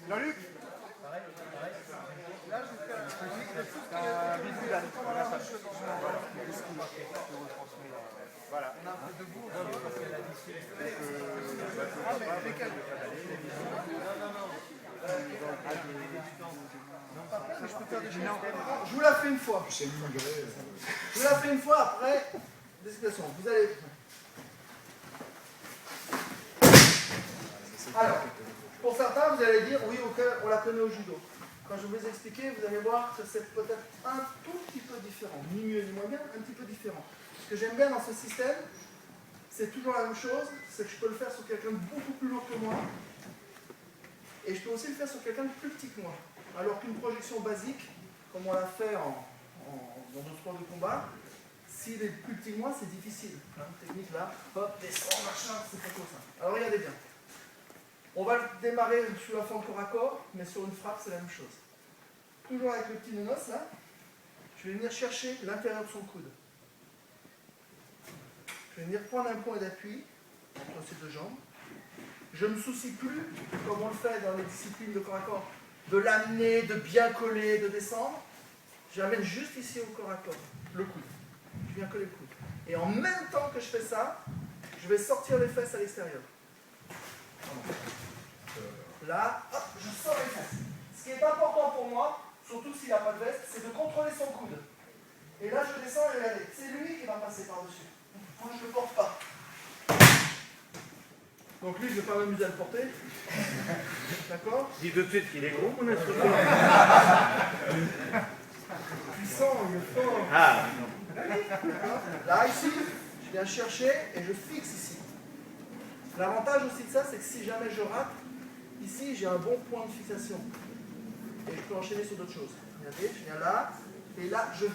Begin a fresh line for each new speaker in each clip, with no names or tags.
Jean-Luc. Là, je vais faire un biscuit là. Voilà. On a un peu de boue.
Je peux faire des choses. Je vous la fais une fois. Je vous la fais une fois après. Destination. Vous allez. Alors, pour certains, vous allez dire oui, ok, on la connaît au judo. Quand je vais vous expliquer, vous allez voir que c'est peut-être un tout petit peu différent. Ni mieux ni moins bien, un petit peu différent. Ce que j'aime bien dans ce système, c'est toujours la même chose, c'est que je peux le faire sur quelqu'un de beaucoup plus lourd que moi. Et je peux aussi le faire sur quelqu'un de plus petit que moi. Alors qu'une projection basique, comme on l'a fait dans nos sports de combat, s'il est plus petit que moi, c'est difficile. Technique là, hop, descend, machin, c'est pas comme ça. Alors regardez bien. On va démarrer sous la forme corps à corps, mais sur une frappe, c'est la même chose. Toujours avec le petit nonos là, je vais venir chercher l'intérieur de son coude. Je vais venir prendre un point d'appui entre ces deux jambes. Je ne me soucie plus, comme on le fait dans les disciplines de corps à corps, de l'amener, de bien coller, de descendre. J'amène juste ici au corps à corps, le coude. Je viens coller le coude. Et en même temps que je fais ça, je vais sortir les fesses à l'extérieur. Là, hop, je sors les fesses. Ce qui est important pour moi, surtout s'il n'a pas de veste, c'est de contrôler son coude. Et là, je descends et regardez, c'est lui qui va passer par-dessus. Moi, je ne le porte pas. Donc lui, je ne vais pas m'amuser à le porter. D'accord?
Dis tout de suite qu'il est gros, mon instructeur.
Puissant, il est fort.
Ah,
Là, ici, je viens chercher et je fixe ici. L'avantage aussi de ça, c'est que si jamais je rate, ici, j'ai un bon point de fixation. Et je peux enchaîner sur d'autres choses. Regardez, je viens là, et là, je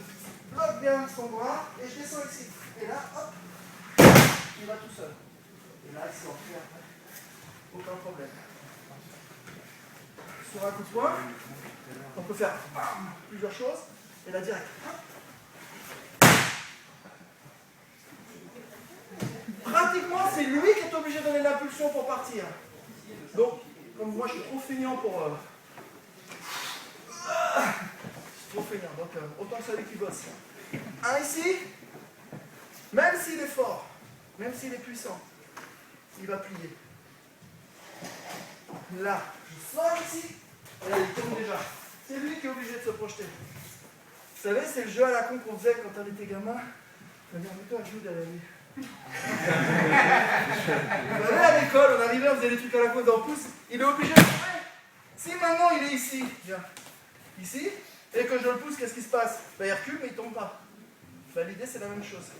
bloque bien son bras, et je descends ici. Et là, hop, il va tout seul. Et là, ici, on fait après. Aucun problème. Sur un coup de poing, on peut faire plusieurs choses. Et là, direct. Pratiquement, c'est lui qui est obligé de donner l'impulsion pour partir. Donc, comme moi, je suis trop feignant pour... trop feignant, donc autant que celui qui bosse. Un ici, même s'il est fort, même s'il est puissant, il va plier. Là, je sors ici, et là, il tombe déjà. C'est lui qui est obligé de se projeter. Vous savez, c'est le jeu à la con qu'on faisait quand on était gamin. On va dire, mets-toi à genoux derrière lui. Vous savez, à l'école, on arrivait, on faisait des trucs à la con dans le pouce. Il est obligé de tomber. Si maintenant il est ici, viens, ici, et que je le pousse, qu'est-ce qui se passe? Ben, il recule, mais il ne tombe pas. Ben, l'idée, c'est la même chose.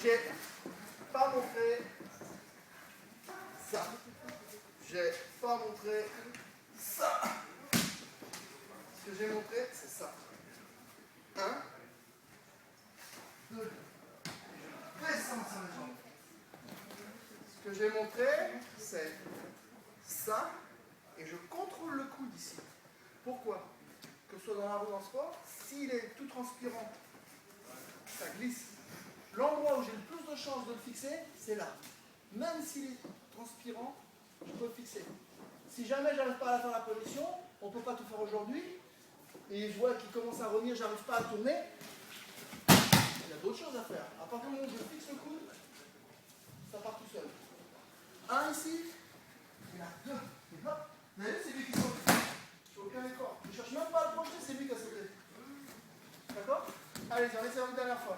J'ai pas montré ça. J'ai pas montré ça. Ce que j'ai montré, c'est ça. 1, 2, je descends sur les jambes. Ce que j'ai montré, c'est ça, et je contrôle le coude ici. Pourquoi? Que ce soit dans la rue, dans le sport, s'il est tout transpirant, ça glisse. L'endroit où j'ai le plus de chances de le fixer, c'est là. Même s'il est transpirant, je peux le fixer. Si jamais j'arrive pas à la faire la position, on ne peut pas tout faire aujourd'hui, et je vois qu'il commence à revenir, j'arrive pas à tourner, il y a d'autres choses à faire. À partir du moment où je fixe le coude, ça part tout seul. Un ici, et là, deux, et hop. Vous avez vu, c'est lui qui saute. Je fais aucun effort. Je ne cherche même pas à le projeter, c'est lui qui a sauté. D'accord? Allez, on essaie une dernière fois.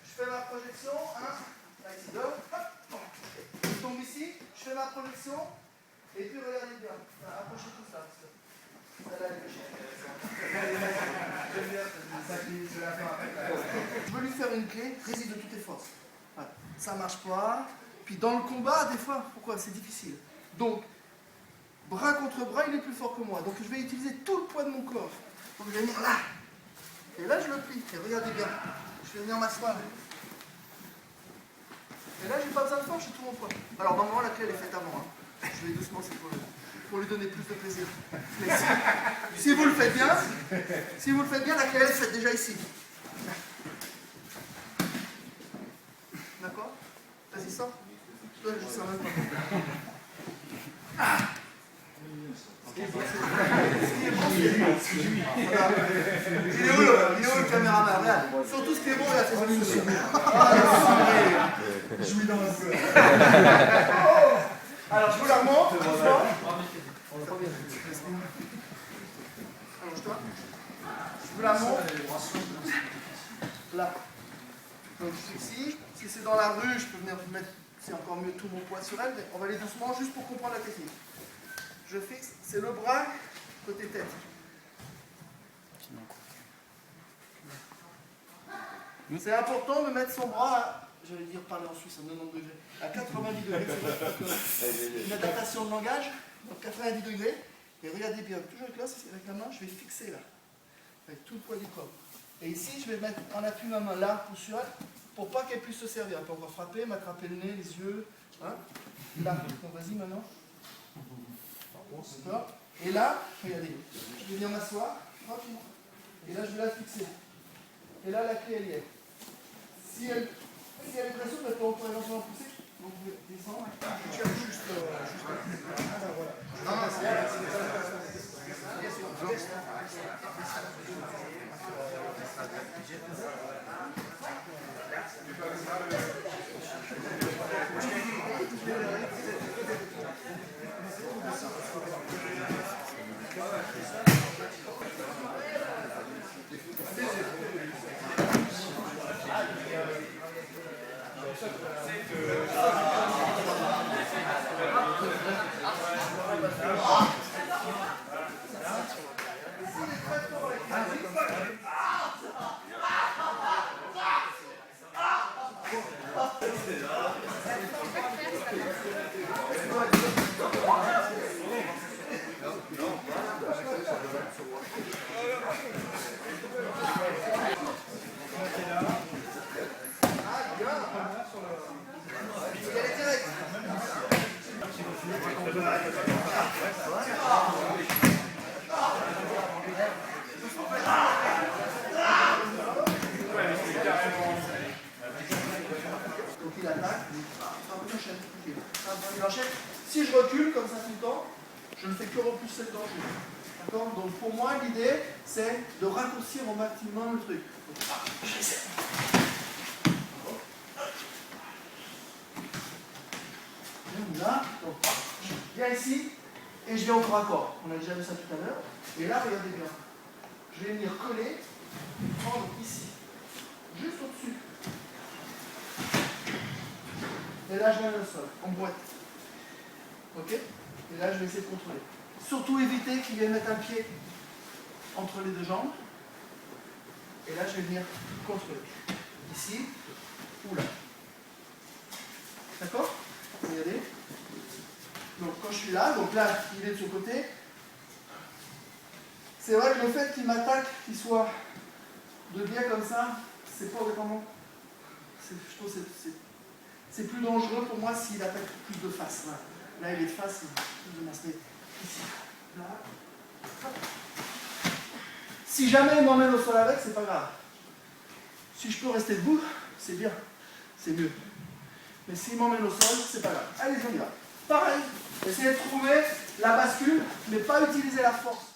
Je fais ma projection, 1, là ici, 2, hop, je tombe ici, je fais ma projection, et puis regardez bien, approchez tout ça, parce que ça là, je veux lui faire une clé, résiste de toutes tes forces. Voilà. Ça marche pas, puis dans le combat, des fois, pourquoi? C'est difficile. Donc, bras contre bras, il est plus fort que moi, donc je vais utiliser tout le poids de mon corps pour le venir là. Et là, je le plie, et regardez bien, je vais venir m'asseoir. Et là, j'ai pas besoin de force, j'ai tout mon poids. Alors, normalement, la clé, elle est faite avant. Hein. Je vais doucement s'épauler. pour lui donner plus de plaisir. Mais si vous le faites bien, la clé elle est faite déjà ici. D'accord? Vas-y, sors. Je sors même pas. Ce qui est bon, il est où le caméraman? Regarde. Surtout ce qui est bon, là, c'est ce que je suis dans la peur. Alors, je vous la remonte. Allonge-toi. Je vous la montre. Là. Donc ici, si c'est dans la rue, je peux venir mettre, c'est encore mieux, tout mon poids sur elle, mais on va aller doucement juste pour comprendre la technique. Je fixe, c'est le bras côté tête. C'est important de mettre son bras à, j'allais dire parler en Suisse à 90 degrés, à 90 degrés. C'est une adaptation de langage, donc 90 degrés. Et regardez bien, toujours avec la main, je vais fixer là, avec tout le poids du corps. Et ici, je vais mettre en appui ma main là, ou sur elle, pour pas qu'elle puisse se servir. Elle peut encore frapper, m'attraper le nez, les yeux. Hein, là, donc vas-y maintenant. D'accord. Et là, regardez, je vais venir m'asseoir, tranquillement. Et là, je vais la fixer. Et là, la clé, elle y est. Si elle est très souple, elle peut encore éventuellement pousser. Donc, vous pouvez descendre. Je tiens juste là. Donc il attaque, il enchaîne. Si je recule comme ça tout le temps, je ne fais que repousser le danger. D'accord? Donc pour moi, l'idée, c'est de raccourcir au maximum le truc. Là, donc, je viens ici et je vais au corps à corps. On a déjà vu ça tout à l'heure. Et là, regardez bien. Je vais venir coller, prendre ici, juste au-dessus. Et là, je viens au sol, en boîte. Ok? Et là, je vais essayer de contrôler. Surtout éviter qu'il vienne mettre un pied entre les deux jambes. Et là, je vais venir contrôler. Ici ou là. D'accord? Regardez. Donc, quand je suis là, donc là, il est de ce côté. C'est vrai que le fait qu'il m'attaque, qu'il soit de biais comme ça, c'est pas vraiment. Je trouve que c'est plus dangereux pour moi s'il attaque plus de face. Voilà. Là, il est de face, il est plus de masse. Mais ici, là. Si jamais il m'emmène au sol avec, c'est pas grave. Si je peux rester debout, c'est bien. C'est mieux. Mais s'il m'emmène au sol, c'est pas grave. Allez, on y va. Pareil, essayez de trouver la bascule, mais pas utiliser la force.